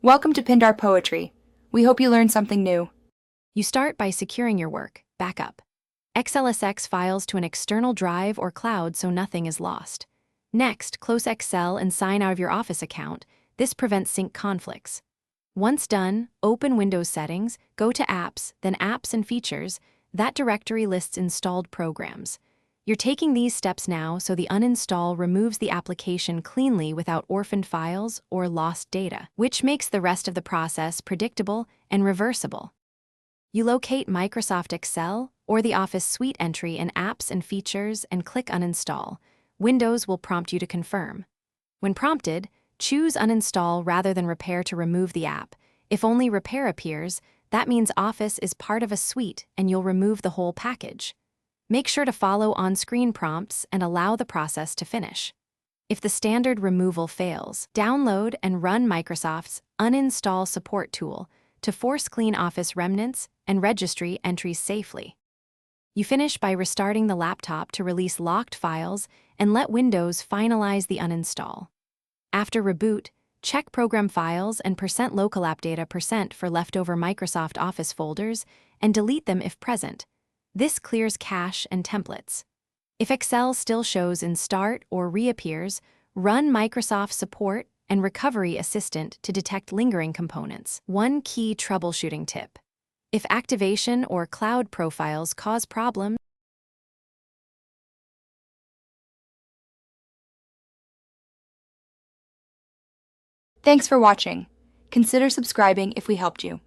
Welcome to Pindar Poetry. We hope you learned something new. You start by securing your work, backup. XLSX files to an external drive or cloud so nothing is lost. Next, close Excel and sign out of your Office account. This prevents sync conflicts. Once done, open Windows Settings, go to Apps, then Apps and Features. That directory lists installed programs. You're taking these steps now so the uninstall removes the application cleanly without orphaned files or lost data, which makes the rest of the process predictable and reversible. You locate Microsoft Excel or the Office Suite entry in Apps and Features and click Uninstall. Windows will prompt you to confirm. When prompted, choose Uninstall rather than Repair to remove the app. If only Repair appears, that means Office is part of a suite and you'll remove the whole package. Make sure to follow on-screen prompts and allow the process to finish. If the standard removal fails, download and run Microsoft's Uninstall Support tool to force clean Office remnants and registry entries safely. You finish by restarting the laptop to release locked files and let Windows finalize the uninstall. After reboot, check Program Files and %local app data % for leftover Microsoft Office folders and delete them if present. This clears cache and templates. If Excel still shows in Start or reappears, run Microsoft Support and Recovery Assistant to detect lingering components. One key troubleshooting tip: if activation or cloud profiles cause problems, Thanks for watching. Consider subscribing if we helped you.